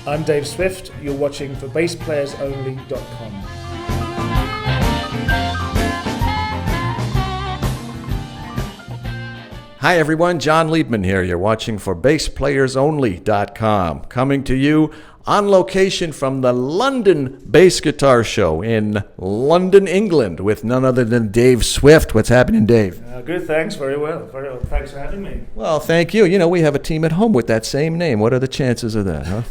I'm Dave Swift. You're watching for BassPlayersOnly.com. Hi everyone, John Liebman here. You're watching for BassPlayersOnly.com. Coming to you on location from the London Bass Guitar Show in London, England, with none other than Dave Swift. What's happening, Dave? Good, thanks. Very well. Very well. Thanks for having me. Well, thank you. You know, we have a team at home with that same name. What are the chances of that, huh?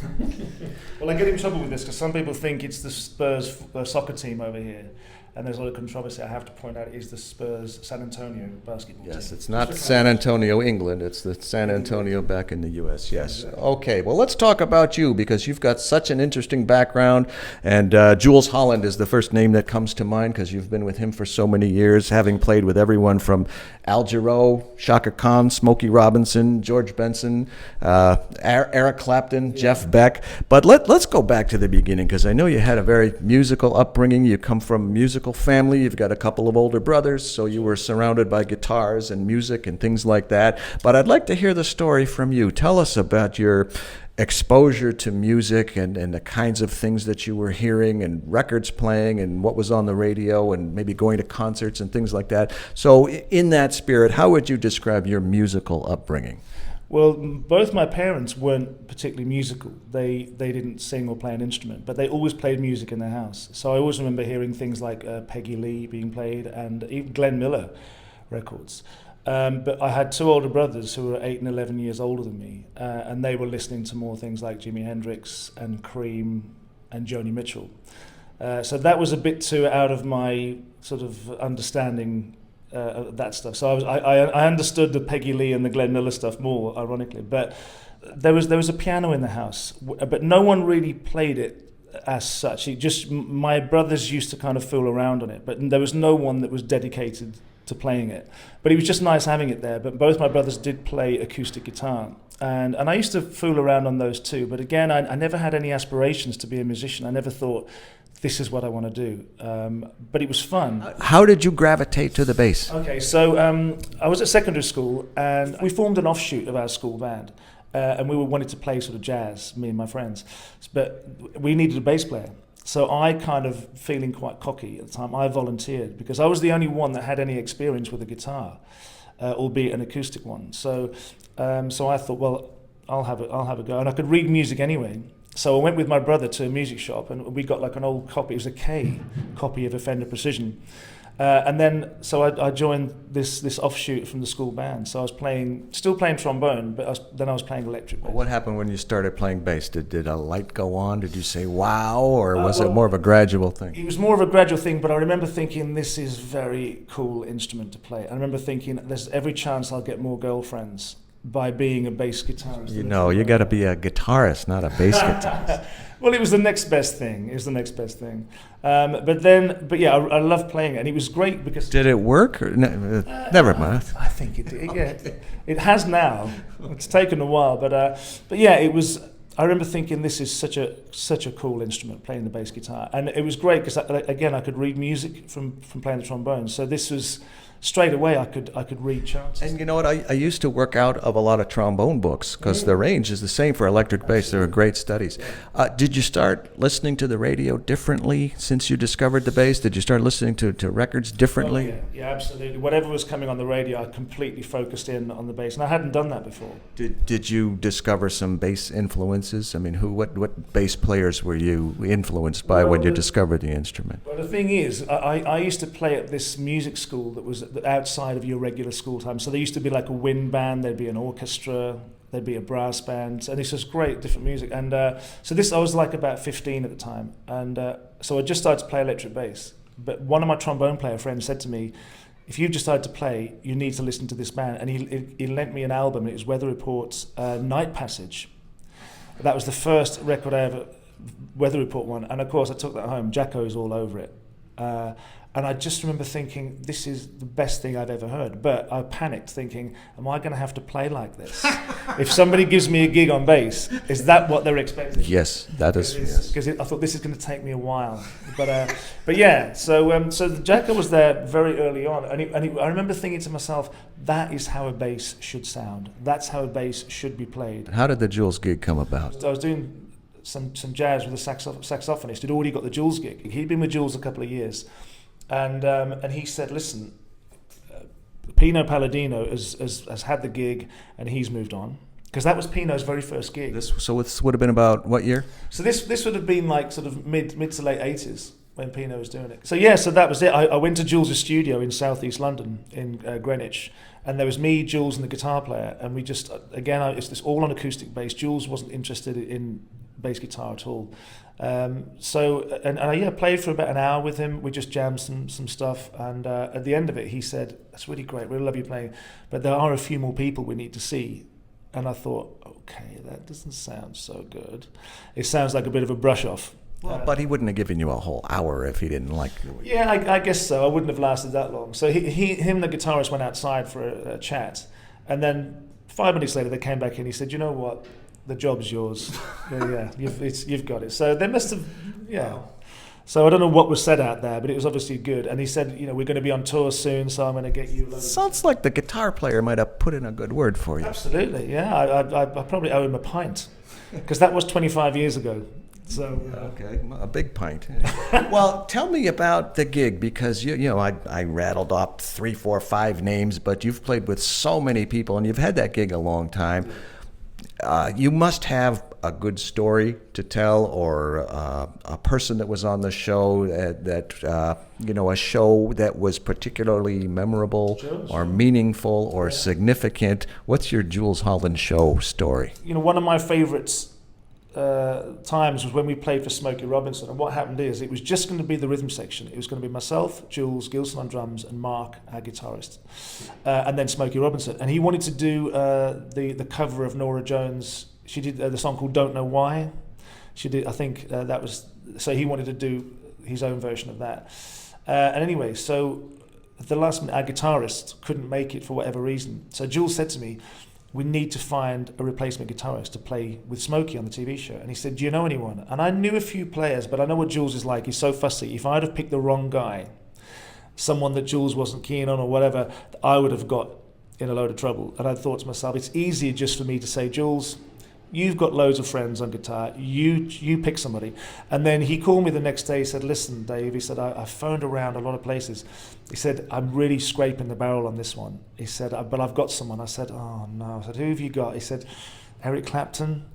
Well, I get in trouble with this because some people think it's the Spurs soccer team over here. And there's a lot of controversy. I have to point out it is the Spurs San Antonio basketball team. Yes, it's not San Antonio, England. It's the San Antonio back in the U.S., yes. Okay, well, let's talk about you because you've got such an interesting background. And Jools Holland is the first name that comes to mind because you've been with him for so many years, having played with everyone from Al Jarreau, Shaka Khan, Smokey Robinson, George Benson, Eric Clapton, Jeff Beck. But let's go back to the beginning because I know you had a very musical upbringing. You come from musical family. You've got a couple of older brothers, so you were surrounded by guitars and music and things like that. But I'd like to hear the story from you. Tell us about your exposure to music and the kinds of things that you were hearing and records playing and what was on the radio and maybe going to concerts and things like that. So in that spirit, how would you describe your musical upbringing? Well, both my parents weren't particularly musical. They didn't sing or play an instrument, but they always played music in their house. So I always remember hearing things like Peggy Lee being played and even Glenn Miller records. But I had two older brothers who were 8 and 11 years older than me, and they were listening to more things like Jimi Hendrix and Cream and Joni Mitchell. So that was a bit too out of my sort of understanding that stuff. So I understood the Peggy Lee and the Glenn Miller stuff more, ironically. But there was a piano in the house, but no one really played it as such. My brothers used to kind of fool around on it, but there was no one that was dedicated to playing it. But it was just nice having it there. But both my brothers did play acoustic guitar. And I used to fool around on those too. But again, I never had any aspirations to be a musician. I never thought, this is what I want to do. But it was fun. How did you gravitate to the bass? Okay, so I was at secondary school and we formed an offshoot of our school band. And we wanted to play sort of jazz, me and my friends. But we needed a bass player. So I kind of, feeling quite cocky at the time, I volunteered because I was the only one that had any experience with a guitar, albeit an acoustic one. So I thought, well, I'll have a go. And I could read music anyway. So I went with my brother to a music shop and we got like an old copy. It was a K copy of a Fender Precision. And then, so I joined this offshoot from the school band. So I was still playing trombone, but then I was playing electric bass. What happened when you started playing bass? Did a light go on? Did you say, wow, or was it more of a gradual thing? It was more of a gradual thing, but I remember thinking, this is a very cool instrument to play. I remember thinking, there's every chance I'll get more girlfriends by being a bass guitarist. You know, you got to be a guitarist, not a bass guitarist. Well, it was the next best thing. But yeah, I loved playing it, and it was great because. Did it work? Or never mind. I think it did. Yeah, it has now. It's taken a while, but yeah, it was. I remember thinking, this is such a cool instrument, playing the bass guitar, and it was great because again I could read music from playing the trombone. So this was. Straight away, I could read charts. And you know what? I used to work out of a lot of trombone books because the range is the same for electric bass. There are great studies. Did you start listening to the radio differently since you discovered the bass? Did you start listening to records differently? Oh, yeah, absolutely. Whatever was coming on the radio, I completely focused in on the bass, and I hadn't done that before. Did you discover some bass influences? I mean, what bass players were you influenced by when you discovered the instrument? Well, the thing is, I used to play at this music school that was outside of your regular school time. So there used to be like a wind band, there'd be an orchestra, there'd be a brass band, and it's just great, different music. And I was like about 15 at the time, and so I just started to play electric bass. But one of my trombone player friends said to me, if you've decided to play, you need to listen to this band. And he lent me an album, it was Weather Report's Night Passage. That was the first record I ever, Weather Report one, and of course I took that home, Jacko's all over it. And I just remember thinking, this is the best thing I've ever heard. But I panicked thinking, am I going to have to play like this? If somebody gives me a gig on bass, is that what they're expecting? Yes, that is. Because I thought this is going to take me a while. But yeah, so Jacko was there very early on. I remember thinking to myself, that is how a bass should sound. That's how a bass should be played. How did the Jools gig come about? I was doing some jazz with a saxophonist who'd already got the Jools gig. He'd been with Jools a couple of years, and he said, listen, Pino Palladino has had the gig and he's moved on. Because that was Pino's very first gig. This would have been about what year? So this would have been like sort of mid to late 80s when Pino was doing it. So yeah, so that was it. I went to Jools' studio in southeast London, in Greenwich, and there was me, Jools, and the guitar player, and we just, again, it's this all on acoustic bass. Jools wasn't interested in bass guitar at all. So I played for about an hour with him. We just jammed some stuff, and at the end of it, he said, "That's really great. Really love you playing, but there are a few more people we need to see." And I thought, okay, that doesn't sound so good. It sounds like a bit of a brush off. Well, but he wouldn't have given you a whole hour if he didn't like you. Yeah, I guess so. I wouldn't have lasted that long. So him, the guitarist, went outside for a chat, and then 5 minutes later they came back in. He said, "You know what? The job's yours. Yeah, you've got it." So they must have, yeah. Wow. So I don't know what was said out there, but it was obviously good. And he said, we're going to be on tour soon, so I'm going to get you a load. Sounds like the guitar player might have put in a good word for you. Absolutely, yeah. I probably owe him a pint, because that was 25 years ago. So okay, a big pint. Well, tell me about the gig, because I rattled off 3, 4, 5 names, but you've played with so many people and you've had that gig a long time. You must have a good story to tell, or a person that was on the show a show that was particularly memorable or meaningful or significant. What's your Jools Holland show story? One of my favorites times was when we played for Smokey Robinson, and what happened is it was just going to be the rhythm section. It was going to be myself, Jools, Gilson on drums, and Mark, our guitarist, and then Smokey Robinson. And he wanted to do the cover of Norah Jones. She did the song called "Don't Know Why." She did, I think that was. So he wanted to do his own version of that. And anyway, so at the last minute, our guitarist couldn't make it for whatever reason. So Jools said to me, "We need to find a replacement guitarist to play with Smokey on the TV show." And he said, "Do you know anyone?" And I knew a few players, but I know what Jools is like. He's so fussy. If I'd have picked the wrong guy, someone that Jools wasn't keen on or whatever, I would have got in a load of trouble. And I thought to myself, it's easier just for me to say, "Jools, you've got loads of friends on guitar. You pick somebody." And then he called me the next day. He said, "Listen, Dave," he said, I phoned around a lot of places. He said, "I'm really scraping the barrel on this one." He said, "But I've got someone." I said, "Oh, no." I said, "Who have you got?" He said, "Eric Clapton."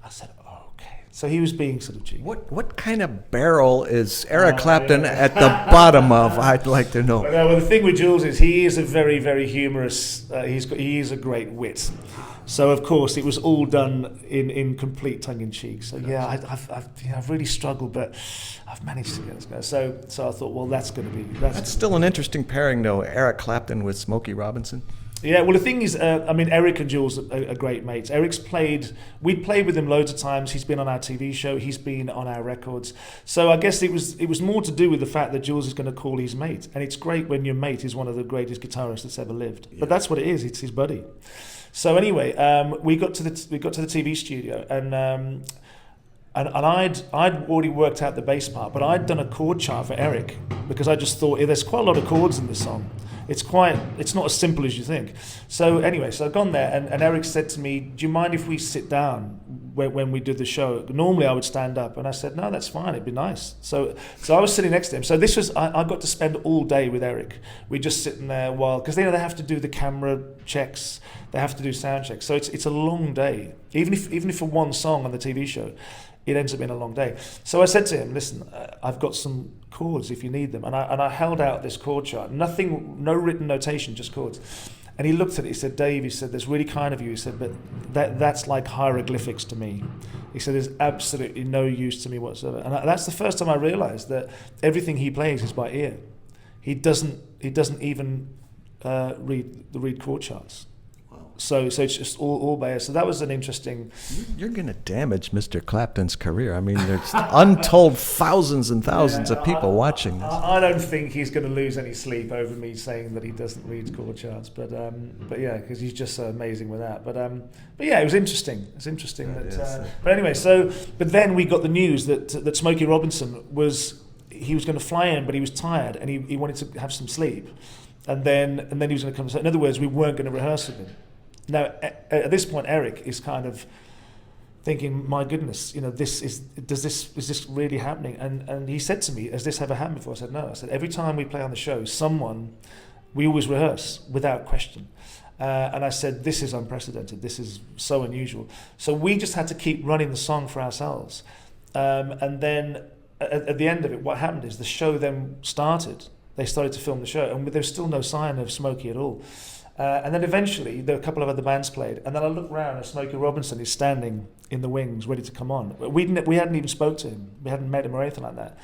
I said, "Oh, okay." So he was being sort of cheeky. What kind of barrel is Eric Clapton at the bottom of? I'd like to know. Well, the thing with Jools is he is a very, very humorous, he is a great wit. So of course it was all done in complete tongue-in-cheek. So yeah, I've really struggled, but I've managed to get this guy. So I thought, well, that's still an interesting pairing, though. Eric Clapton with Smokey Robinson. Yeah, well, the thing is, Eric and Jools are great mates. We played with him loads of times. He's been on our TV show. He's been on our records. So I guess it was more to do with the fact that Jools is going to call his mate. And it's great when your mate is one of the greatest guitarists that's ever lived. Yeah. But that's what it is. It's his buddy. So anyway, we got to the TV studio, and I'd already worked out the bass part, but I'd done a chord chart for Eric because I just thought there's quite a lot of chords in this song. It's not as simple as you think. So anyway, so I've gone there, and Eric said to me, "Do you mind if we sit down when we did the show?" Normally I would stand up, and I said, "No, that's fine. It'd be nice." So I was sitting next to him. So this was I got to spend all day with Eric. We're just sitting there because they have to do the camera checks, they have to do sound checks. So it's a long day, even if for one song on the TV show. It ends up being a long day. So I said to him, "Listen, I've got some chords if you need them." And I held out this chord chart. Nothing, no written notation, just chords. And he looked at it. He said, "Dave," he said, "that's really kind of you." He said, "But that's like hieroglyphics to me." He said, "There's absolutely no use to me whatsoever." And that's the first time I realized that everything he plays is by ear. He doesn't even read chord charts. So it's just all by ear. So that was an interesting... You're going to damage Mr. Clapton's career. I mean, there's untold thousands and thousands of people watching this. I don't think he's going to lose any sleep over me saying that he doesn't read chord charts. But yeah, because he's just so amazing with that. But yeah, it was interesting. It's interesting but anyway, but then we got the news that Smokey Robinson he was going to fly in, but he was tired and he wanted to have some sleep, and then he was going to come. So in other words, we weren't going to rehearse with him. Now, at this point, Eric is kind of thinking, my goodness, is this really happening? And he said to me, has this ever happened before? I said, no. I said, every time we play on the show, we always rehearse without question. And I said, this is unprecedented. This is so unusual. So we just had to keep running the song for ourselves. And then at the end of it, what happened is the show then started. They started to film the show, and there was still no sign of Smokey at all. And then eventually, there were a couple of other bands played, and then I looked round and Smokey Robinson is standing in the wings, ready to come on. We hadn't even spoke to him. We hadn't met him or anything like that.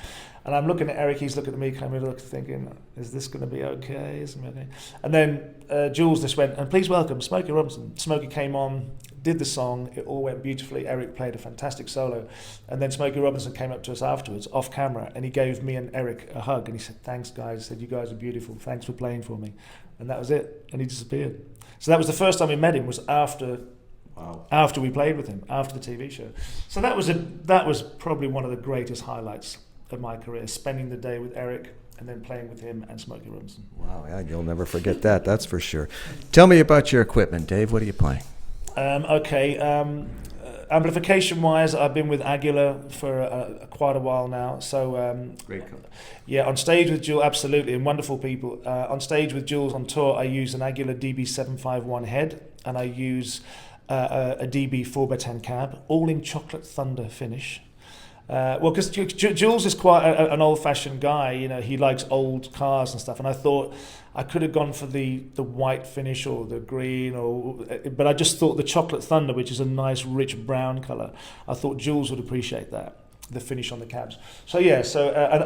And I'm looking at Eric, he's looking at me, kind of thinking, is this going to be okay? Isn't it okay? And then Jools just went, and please welcome Smokey Robinson. Smokey came on, did the song, it all went beautifully. Eric played a fantastic solo. And then Smokey Robinson came up to us afterwards, off camera, and he gave me and Eric a hug, and he said, thanks guys, he said, you guys are beautiful, thanks for playing for me. And that was it, and he disappeared. So that was the first time we met him, was after we played with him, after the TV show. So that was probably one of the greatest highlights of my career, spending the day with Eric and then playing with him and Smokey Robinson. Wow, yeah, you'll never forget that, that's for sure. Tell me about your equipment, Dave. What are you playing? Amplification-wise, I've been with Aguilar for quite a while now. So Great company. Yeah, on stage with Jools, absolutely, and wonderful people. On stage with Jools on tour, I use an Aguilar DB751 head, and I use a DB 4x10 cab, all in chocolate thunder finish. Well, because Jools is quite an old-fashioned guy, he likes old cars and stuff, and I thought I could have gone for the white finish or the green, but I just thought the chocolate thunder, which is a nice rich brown colour, I thought Jools would appreciate that, the finish on the cabs. So yeah,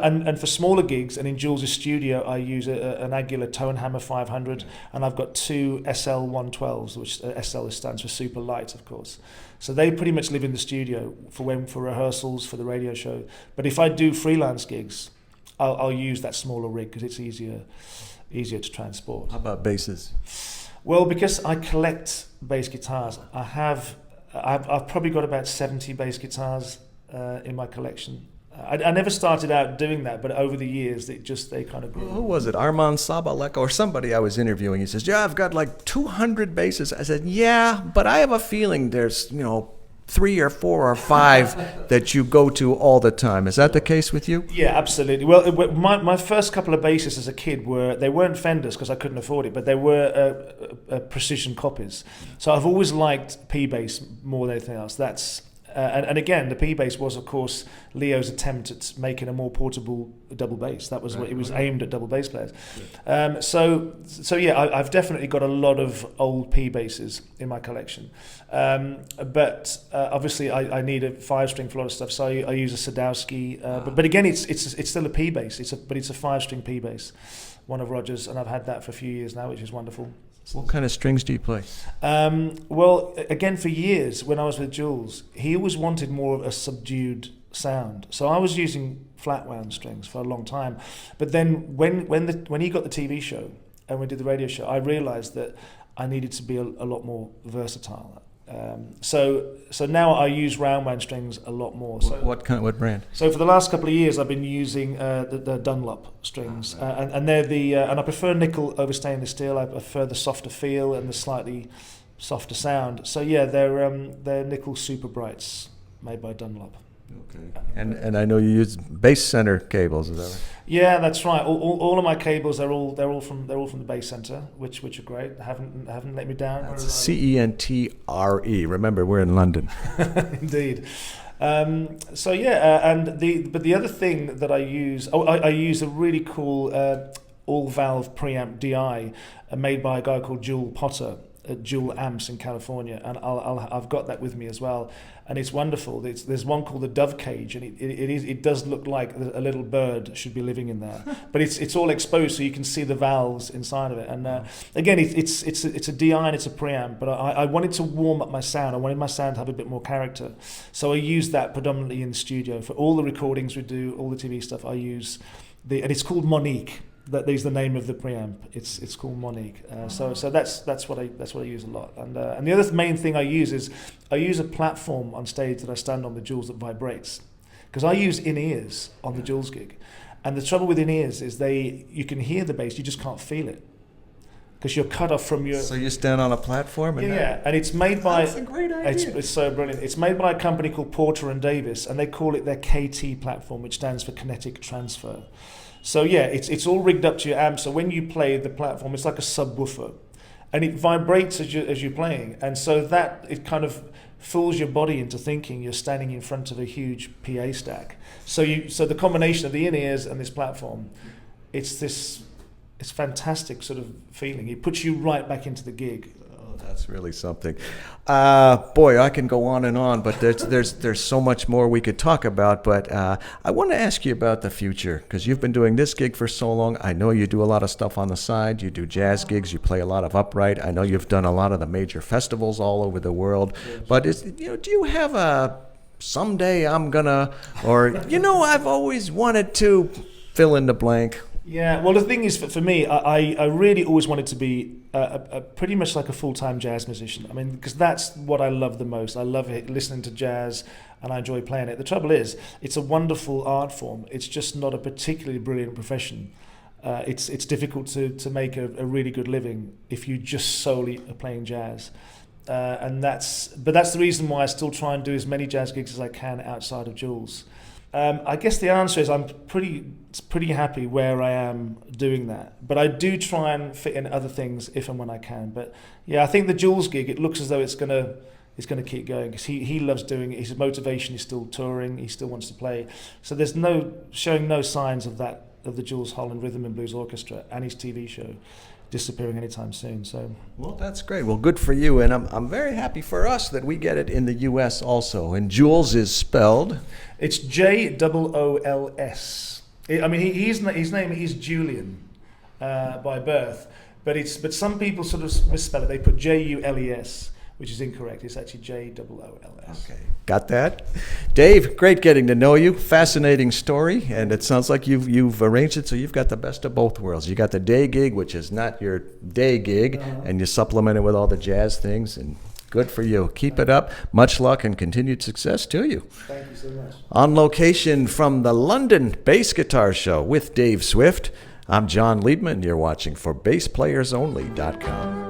and for smaller gigs and in Jools' studio, I use an Aguilar Tonehammer 500, and I've got two SL 112s, which SL stands for super light, of course. So they pretty much live in the studio for rehearsals for the radio show. But if I do freelance gigs, I'll use that smaller rig because it's easier to transport. How about basses? Well, because I collect bass guitars, I've probably got about 70 bass guitars in my collection. I never started out doing that, but over the years, they kind of grew. Who was it? Armand Sabalek or somebody I was interviewing. He says, yeah, I've got like 200 basses. I said, yeah, but I have a feeling there's, 3 or 4 or 5 that you go to all the time. Is that the case with you? Yeah, absolutely. Well, my first couple of basses as a kid they weren't Fenders because I couldn't afford it, but they were precision copies. So I've always liked P-bass more than anything else. And again, the P-bass was, of course, Leo's attempt at making a more portable double bass. That was what it was aimed at double bass players. So yeah, I've definitely got a lot of old P-basses in my collection. But obviously, I need a 5-string for a lot of stuff, so I use a Sadowski. But again, it's still a P-bass. But it's a 5-string P-bass, one of Roger's, and I've had that for a few years now, which is wonderful. What kind of strings do you play? Well, again, for years, when I was with Jools, he always wanted more of a subdued sound. So I was using flat wound strings for a long time. But then when he got the TV show and we did the radio show, I realized that I needed to be a lot more versatile. So now I use round wound strings a lot more. So What brand? So for the last couple of years, I've been using the Dunlop strings, and they're and I prefer nickel over stainless steel. I prefer the softer feel and the slightly softer sound. So yeah, they're nickel super brights made by Dunlop. Okay. And I know you use bass center cables, is that right? Yeah, that's right. All of my cables they're all from the bass center, which are great. Haven't let me down. That's CENTRE. Remember, we're in London. Indeed. So yeah, and the other thing that I use, I use a really cool all-valve preamp DI made by a guy called Jewel Potter at Jewel Amps in California, and I've got that with me as well, and it's wonderful. There's one called the Dove Cage, and it does look like a little bird should be living in there, but it's all exposed so you can see the valves inside of it. And again, it's a DI and it's a preamp, but I wanted to warm up my sound. I wanted my sound to have a bit more character, so I use that predominantly in the studio for all the recordings we do, all the TV stuff. I use and it's called Monique. That is the name of the preamp. It's called Monique. So that's what I use a lot. And the other main thing I use is I use a platform on stage that I stand on the Jools that vibrates, because I use in-ears on the Jools gig, and the trouble with in-ears is you can hear the bass, you just can't feel it. because you're cut off from your... So you stand on a platform? And Yeah, and it's made by... That's a great idea. It's so brilliant. It's made by a company called Porter and Davis, and they call it their KT platform, which stands for kinetic transfer. So yeah, it's all rigged up to your amp, so when you play the platform, it's like a subwoofer, and it vibrates as you're playing, and so that it kind of fools your body into thinking you're standing in front of a huge PA stack. So the combination of the in-ears and this platform, it's fantastic sort of feeling. It puts you right back into the gig. Oh, that's really something. Boy, I can go on and on, but there's so much more we could talk about. But I want to ask you about the future, because you've been doing this gig for so long. I know you do a lot of stuff on the side. You do jazz gigs. You play a lot of upright. I know you've done a lot of the major festivals all over the world. But do you have a someday I'm gonna, or I've always wanted to fill in the blank? Yeah, well, the thing is, for me, I really always wanted to be pretty much like a full-time jazz musician. I mean, because that's what I love the most. I love listening to jazz, and I enjoy playing it. The trouble is, it's a wonderful art form. It's just not a particularly brilliant profession. It's difficult to make a really good living if you just solely are playing jazz. But that's the reason why I still try and do as many jazz gigs as I can outside of Jools. I guess the answer is I'm pretty happy where I am doing that, but I do try and fit in other things if and when I can. But yeah, I think the Jools gig, it looks as though it's gonna keep going, because he loves doing it. His motivation is still touring. He still wants to play. So there's showing no signs of the Jools Holland Rhythm and Blues Orchestra and his TV show disappearing anytime soon. So well, that's great. Well, good for you, and I'm very happy for us that we get it in the U.S. also. And Jools is spelled. It's Jools. I mean, his name is Julian by birth, but some people sort of misspell it. They put Jules, which is incorrect. It's actually Jools. Okay, got that. Dave, great getting to know you. Fascinating story, and it sounds like you've arranged it so you've got the best of both worlds. You got the day gig, which is not your day gig, and you supplement it with all the jazz things, and good for you. Keep it up. Much luck and continued success to you. Thank you so much. On location from the London Bass Guitar Show with Dave Swift, I'm John Liebman. You're watching for BassPlayersOnly.com.